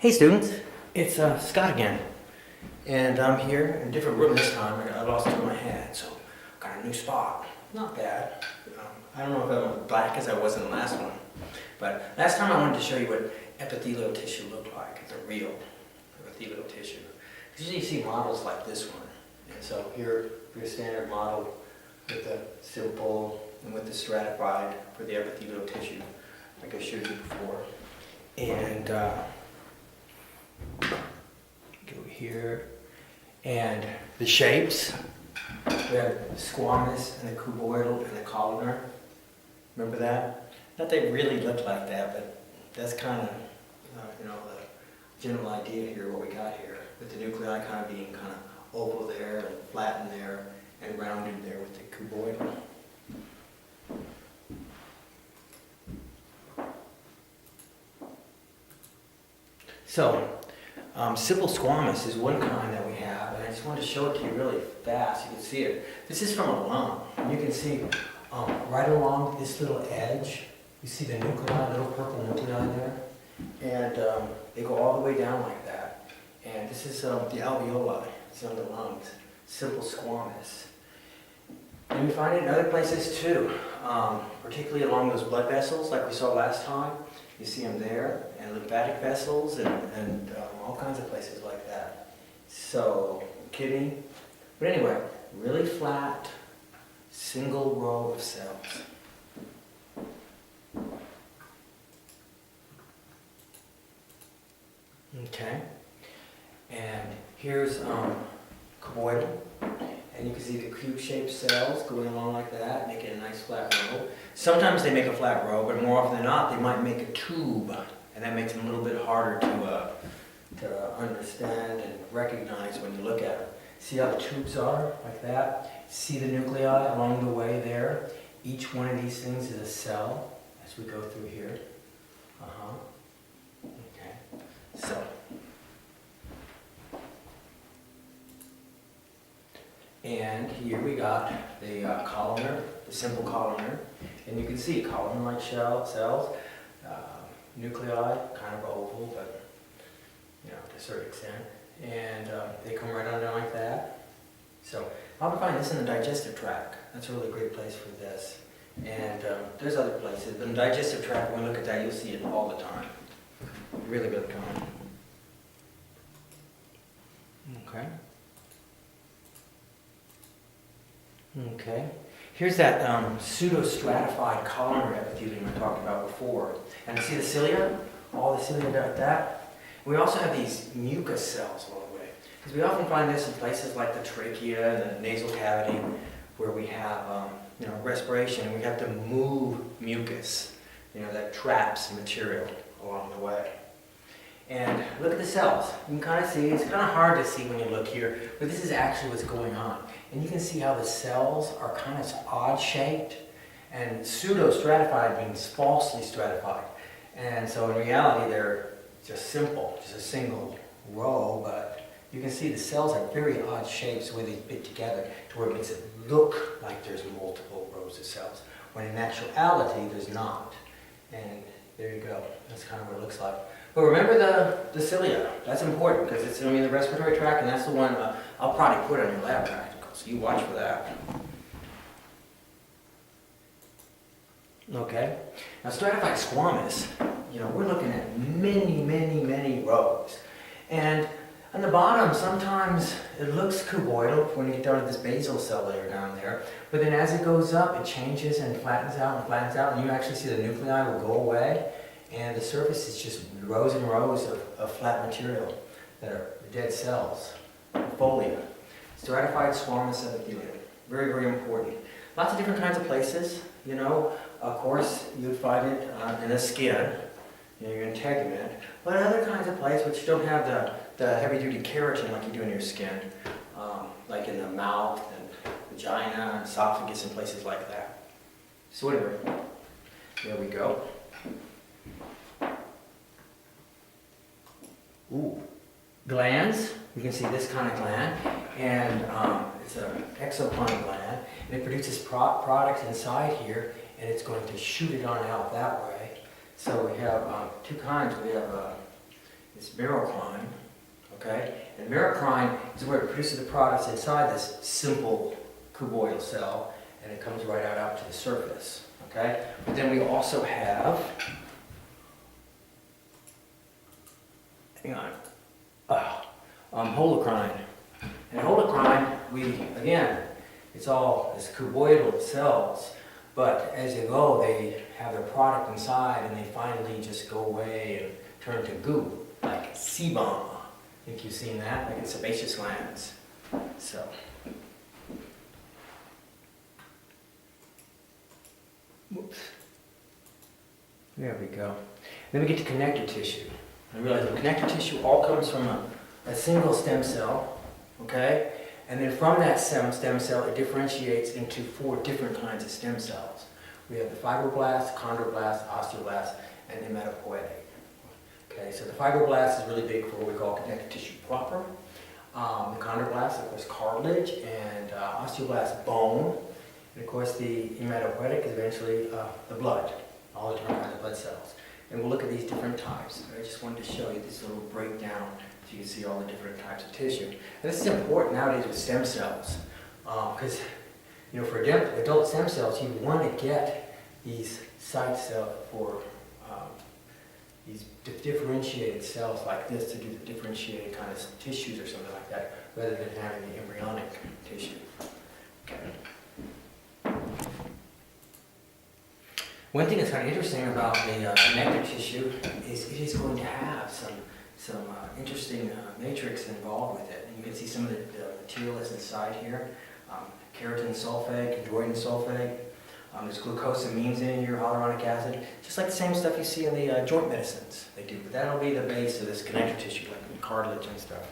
Hey students, it's Scott again, and I'm here in a different room this time. I lost two of my hands, so got a new spot. Not bad. I don't know if I'm as black as I was in the last one, but last time I wanted to show you what epithelial tissue looked like, the real epithelial tissue. Usually you see models like this one, and so here your standard model with the simple and with the stratified for the epithelial tissue, like I showed you before, and go here, and the shapes, we have the squamous and the cuboidal and the columnar. Remember that? Not they really look like that, but that's kind of, the general idea here, what we got here, with the nuclei kind of being kind of oval there, and flattened there, and rounded there with the cuboidal. So, simple squamous is one kind that we have, and I just wanted to show it to you really fast. You can see it. This is from a lung, and you can see right along this little edge, you see the nuclei, little purple nuclei there, and they go all the way down like that. And this is the alveoli, it's on the lungs, simple squamous. And we find it in other places too, particularly along those blood vessels like we saw last time. You see them there, and lymphatic vessels, and all kinds of places like that. So, kidney. But anyway, really flat, single row of cells. Okay. And here's cuboidal. And you can see the cube-shaped cells going along like that, making a nice flat row. Sometimes they make a flat row, but more often than not, they might make a tube, and that makes them a little bit harder to understand and recognize when you look at them. See how the tubes are, like that? See the nuclei along the way there? Each one of these things is a cell, as we go through here. Okay. So. And here we got the columnar, the simple columnar, and you can see columnar-like cells, nuclei, kind of oval, but to a certain extent, and they come right on down like that. So I'll find this in the digestive tract. That's a really great place for this. And there's other places, but in the digestive tract, when we look at that, you'll see it all the time. Really, really common. Okay. Okay, here's that pseudo-stratified columnar epithelium I talked about before. And you see the cilia? All the cilia like that. We also have these mucus cells all the way. Because we often find this in places like the trachea and the nasal cavity where we have respiration, and we have to move mucus, that traps material along the way. And look at the cells. You can kind of see, it's kind of hard to see when you look here, but this is actually what's going on. And you can see how the cells are kind of odd shaped, and pseudo-stratified means falsely stratified. And so in reality they're just simple, just a single row, but you can see the cells are very odd shapes the way they fit together to where it makes it look like there's multiple rows of cells, when in actuality there's not. And there you go, that's kind of what it looks like. But remember the cilia. That's important because it's in the respiratory tract, and that's the one I'll probably put on your lab practical, so you watch for that. Okay. Now stratified squamous, we're looking at many, many, many rows. And on the bottom, sometimes it looks cuboidal when you get down to this basal cell layer down there. But then as it goes up, it changes and flattens out, and you actually see the nuclei will go away. And the surface is just rows and rows of flat material that are dead cells, folia. Stratified squamous epithelium, very, very important. Lots of different kinds of places, Of course, you'd find it in the skin, your integument, but other kinds of places which don't have the heavy-duty keratin like you do in your skin, like in the mouth and vagina and esophagus and places like that. So whatever, there we go. Ooh, glands. You can see this kind of gland, and it's an exoplaned gland, and it produces products inside here, and it's going to shoot it on out that way. So we have two kinds. We have is merocrine, okay? And merocrine is where it produces the products inside this simple cuboidal cell, and it comes right out to the surface, okay? But then we also have, hang on, holocrine. And holocrine, again, it's all this cuboidal cells, but as you go, they have their product inside, and they finally just go away and turn to goo, like sebum. I think you've seen that, like in sebaceous glands. So, whoops. There we go. Then we get to connective tissue. I realize the connective tissue all comes from a single stem cell, okay? And then from that stem cell, it differentiates into 4 different kinds of stem cells. We have the fibroblast, chondroblast, osteoblast, and hematopoietic. Okay, so the fibroblast is really big for what we call connective tissue proper. The chondroblast, of course, cartilage, and osteoblast, bone. And of course, the hematopoietic is eventually the blood, all the different kinds of blood cells. And we'll look at these different types. I just wanted to show you this little breakdown so you can see all the different types of tissue. And this is important nowadays with stem cells, because for adult stem cells, you want to get these sites for these differentiated cells like this to do the differentiated kind of tissues or something like that, rather than having the embryonic tissue. Okay. One thing that's kind of interesting about the connective tissue is it is going to have some interesting matrix involved with it. And you can see some of the material that's inside here. Keratin sulfate, chondroitin sulfate. There's glucosamines in here, hyaluronic acid. Just like the same stuff you see in the joint medicines they do. But that'll be the base of this connective tissue, like in cartilage and stuff.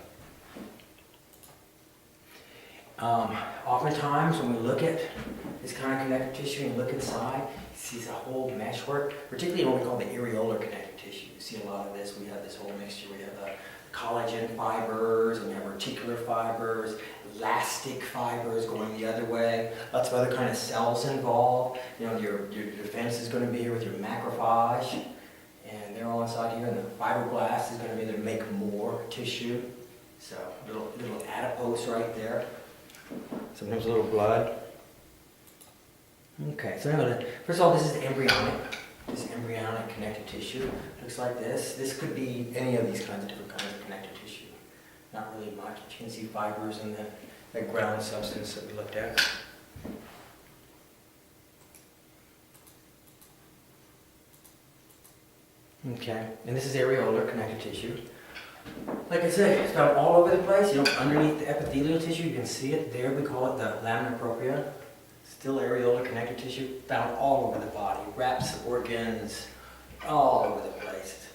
Oftentimes when we look at this kind of connective tissue and look inside, you see the whole meshwork, particularly what we call the areolar connective tissue. You see a lot of this. We have this whole mixture. We have collagen fibers, and we have reticular fibers, elastic fibers going the other way, lots of other kind of cells involved. Your defense is going to be here with your macrophage, and they're all inside here, and the fibroblast is going to be there to make more tissue. So little adipose right there. Sometimes a little blood. Okay, so anyway, first of all, this is embryonic. This embryonic connective tissue looks like this. This could be any of these different kinds of connective tissue. Not really much, but you can see fibers in the ground substance that we looked at. Okay, and this is areolar connective tissue. Like I said, it's found all over the place. Underneath the epithelial tissue, you can see it there. We call it the lamina propria. Still areolar connective tissue, found all over the body. Wraps organs, all over the place.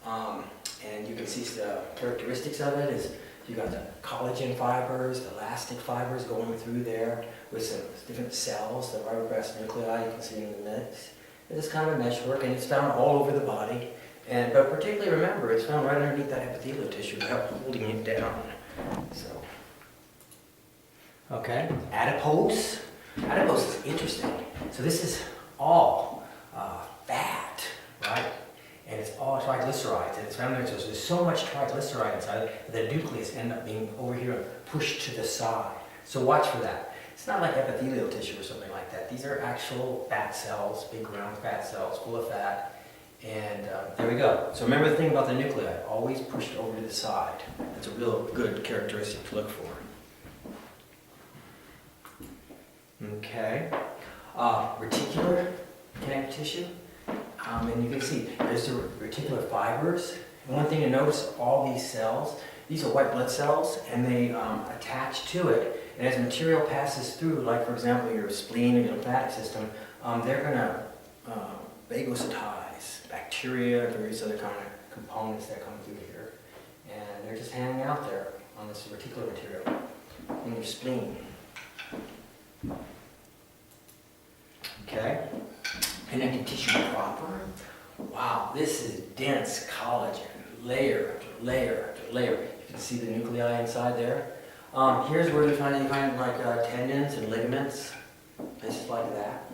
And you can see the characteristics of it is you got the collagen fibers, the elastic fibers going through there with some different cells, the fibroblast nuclei you can see in the mix. It's this kind of meshwork, and it's found all over the body. But particularly remember, it's found right underneath that epithelial tissue, holding it down. So, okay, adipose. Adipose is interesting. So this is all fat, right? And it's all triglycerides, and it's found there. So there's so much triglyceride inside that the nucleus end up being over here and pushed to the side. So watch for that. It's not like epithelial tissue or something like that. These are actual fat cells, big round fat cells, full of fat. And there we go. So remember the thing about the nuclei, always pushed over to the side. That's a real good characteristic to look for. Okay. Reticular connective tissue. And you can see there's the reticular fibers. And one thing to notice, all these cells, these are white blood cells, and they attach to it. And as material passes through, like for example your spleen or your lymphatic system, they're going to phagocytize bacteria and various other kind of components that come through here. And they're just hanging out there on this reticular material in your spleen. Okay, connective tissue proper. Wow, this is dense collagen, layer to layer to layer. You can see the nuclei inside there. Here's where you find like tendons and ligaments, places like that.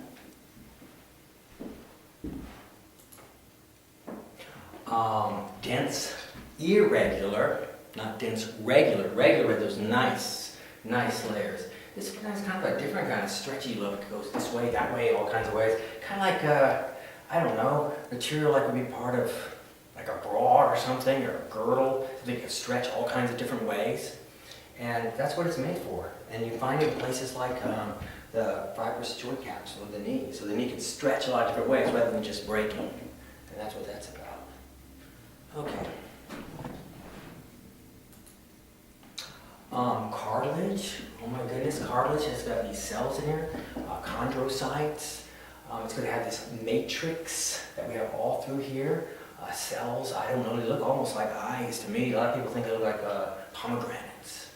Dense irregular, not dense, regular. Regular with those nice layers. This is kind of a different kind of stretchy look. It goes this way, that way, all kinds of ways. Kind of like, I don't know, material like would be part of like a bra or something, or a girdle. So they can stretch all kinds of different ways. And that's what it's made for. And you find it in places like the fibrous joint capsule of the knee. So the knee can stretch a lot of different ways rather than just breaking. And that's what that's about. Okay. Cartilage. Oh my goodness, cartilage has got these cells in here. Chondrocytes. It's going to have this matrix that we have all through here. Cells, I don't know, they look almost like eyes to me. A lot of people think they look like pomegranates.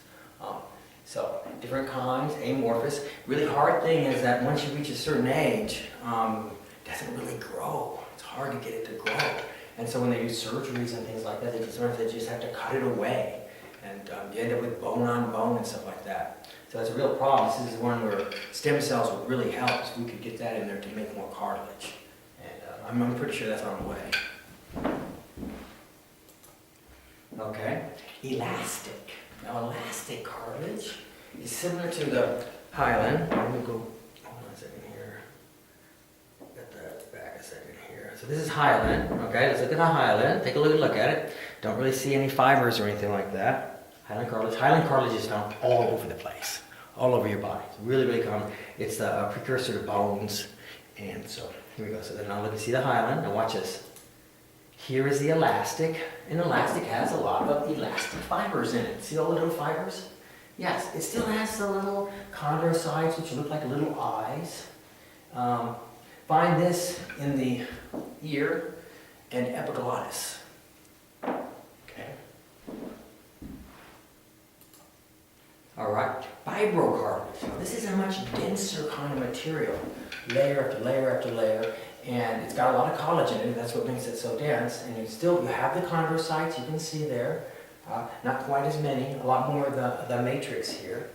So, different kinds, amorphous. Really hard thing is that once you reach a certain age, it doesn't really grow. It's hard to get it to grow. And so when they do surgeries and things like that, sometimes they just have to cut it away. And you end up with bone on bone and stuff like that. So that's a real problem. This is one where stem cells would really help if we could get that in there to make more cartilage. And I'm pretty sure that's on the way. Okay, elastic. Now elastic cartilage is similar to the hyaline. Let me go, hold on a second here. Get that back a second here. So this is hyaline. Okay, let's look at the hyaline. Take a look at it. Don't really see any fibers or anything like that. Hyaline cartilage. Hyaline cartilage is found all over the place, all over your body. It's really, really common. It's the precursor to bones. And so here we go. So then now let me see the hyaline. Now watch this. Here is the elastic, and elastic has a lot of elastic fibers in it. See all the little fibers? Yes, it still has the little chondrocytes, which look like little eyes. Find this in the ear and epiglottis. Okay. All right, fibrocartilage. Now, this is a much denser kind of material, layer after layer after layer. And it's got a lot of collagen in it, that's what makes it so dense. And you have the chondrocytes, you can see there. Not quite as many, a lot more of the matrix here.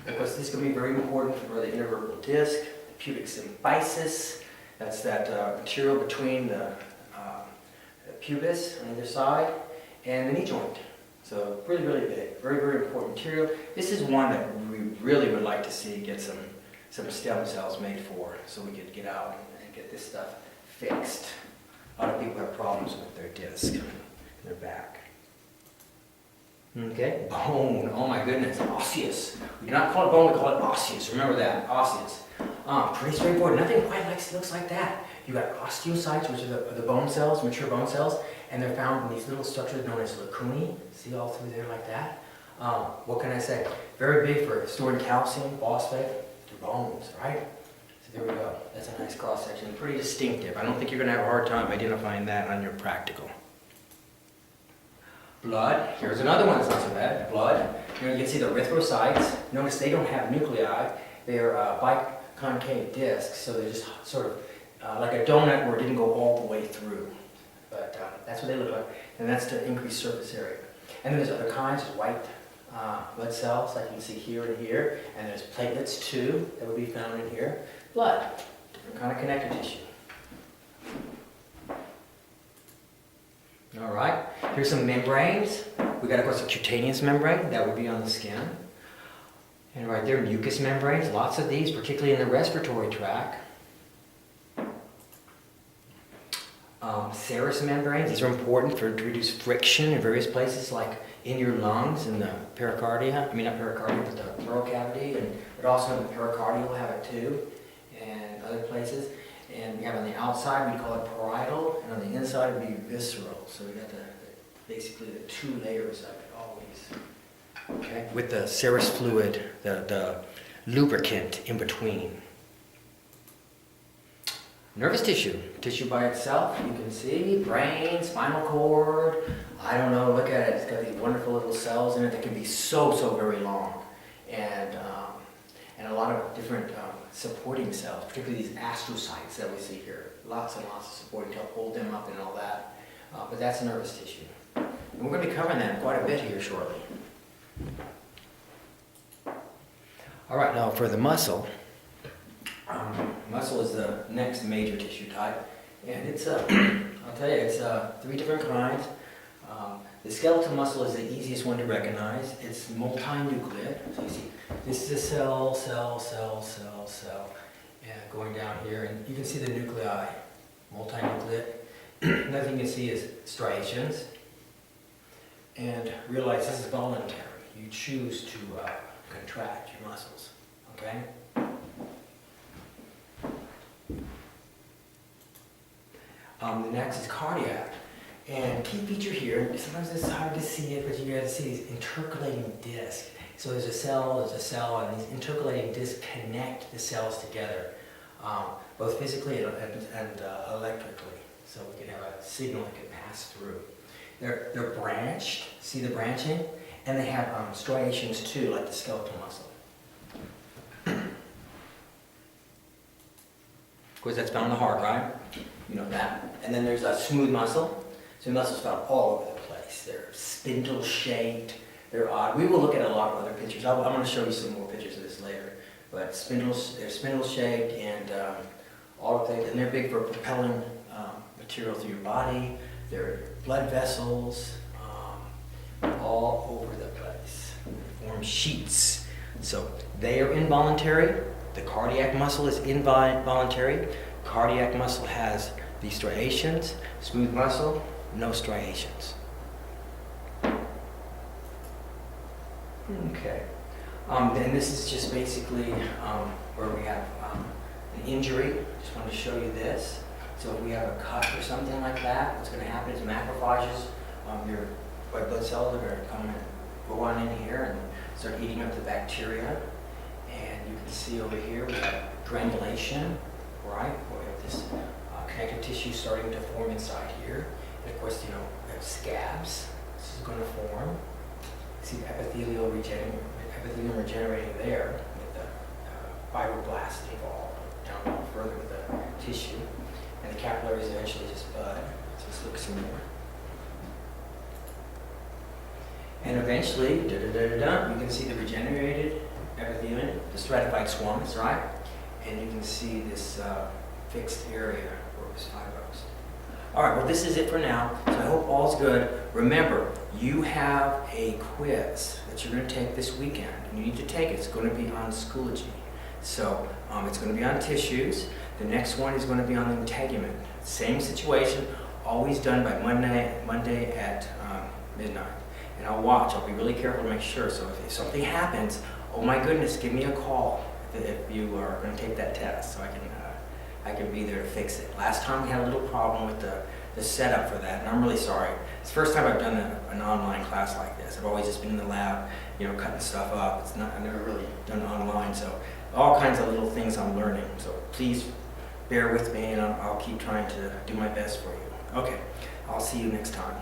Of course, this is going to be very important for the intervertebral disc, the pubic symphysis. That's that material between the pubis on either side and the knee joint. So really, really big, very, very important material. This is one that we really would like to see get some stem cells made for, so we could get out and get this stuff fixed. A lot of people have problems with their disc, their back. Okay, bone, oh my goodness, osseous. We do not call it bone, we call it osseous. Remember that, osseous. Pretty straightforward, nothing quite looks like that. You got osteocytes, which are the bone cells, mature bone cells, and they're found in these little structures known as lacunae. See all through there like that? What can I say? Very big for storing calcium, phosphate, to bones, right? So there we go. That's a nice cross section, pretty distinctive. I don't think you're going to have a hard time identifying that on your practical. Blood, here's another one that's not so bad. Blood, you can see the erythrocytes. Notice they don't have nuclei. They're biconcave discs, so they're just sort of like a donut where it didn't go all the way through. But that's what they look like, and that's to increase surface area. And then there's other kinds, there's white blood cells, like you can see here and here, and there's platelets too, that would be found in here. Blood, different kind of connective tissue. All right, here's some membranes. We got, of course, a cutaneous membrane, that would be on the skin. And right there, mucous membranes, lots of these, particularly in the respiratory tract. Serous membranes, these are important to reduce friction in various places, like in your lungs, in the pericardia, not pericardia, but the pleural cavity, but also in the pericardial will have it too, and other places. And we have on the outside, we call it parietal, and on the inside it would be visceral. So we got basically the two layers of it always. Okay, with the serous fluid, the lubricant in between. Nervous tissue, tissue by itself, you can see, brain, spinal cord, I don't know, look at it, it's got these wonderful little cells in it that can be so very long. And a lot of different supporting cells, particularly these astrocytes that we see here. Lots and lots of supporting to help hold them up and all that. But that's nervous tissue. And we're going to be covering that quite a bit here shortly. All right, now for the muscle. Muscle is the next major tissue type, and it's I'll tell you, it's three different kinds. The skeletal muscle is the easiest one to recognize. It's multinucleate. So you see, this is a cell, and going down here, and you can see the nuclei, multinucleate. Another thing you can see is striations. And realize this is voluntary. You choose to contract your muscles, okay? The next is cardiac. And key feature here, sometimes it's hard to see it, but you gotta see these intercalating discs. So there's a cell, and these intercalating discs connect the cells together, both physically and electrically. So we can have a signal that can pass through. They're branched, see the branching? And they have striations too, like the skeletal muscle. Of course, that's found in the heart, right? You know that. And then there's a smooth muscle. Smooth muscle's found all over the place. They're spindle-shaped. They're odd. We will look at a lot of other pictures. I'm going to show you some more pictures of this later. But they're spindle-shaped and all of things. And they're big for propelling material through your body. They're blood vessels all over the place. They form sheets. So they are involuntary. The cardiac muscle is involuntary. Cardiac muscle has these striations. Smooth muscle, no striations. Okay. And this is just basically where we have an injury. Just wanted to show you this. So if we have a cut or something like that, what's going to happen is macrophages, your white blood cells are going to come and go on in here and start eating up the bacteria. And you can see over here we have granulation, right? We have this connective tissue starting to form inside here. And of course, we have scabs. This is going to form. See the epithelium regenerating there with the fibroblasts involved down a little further with the tissue. And the capillaries eventually just bud. So let's look some more. And eventually, you can see the regenerated epithelium, the stratified squamous, right? And you can see this fixed area where it was fibrosed. All right, well, this is it for now. So I hope all's good. Remember, you have a quiz that you're going to take this weekend, and you need to take it. It's going to be on Schoology. So it's going to be on tissues. The next one is going to be on the integument. Same situation, always done by Monday at midnight. And I'll watch. I'll be really careful to make sure. So if something happens, oh my goodness, give me a call if you are going to take that test, so I can be there to fix it. Last time we had a little problem with the setup for that, and I'm really sorry. It's the first time I've done an online class like this. I've always just been in the lab, cutting stuff up. I've never really done it online, so all kinds of little things I'm learning. So please bear with me, and I'll keep trying to do my best for you. Okay, I'll see you next time.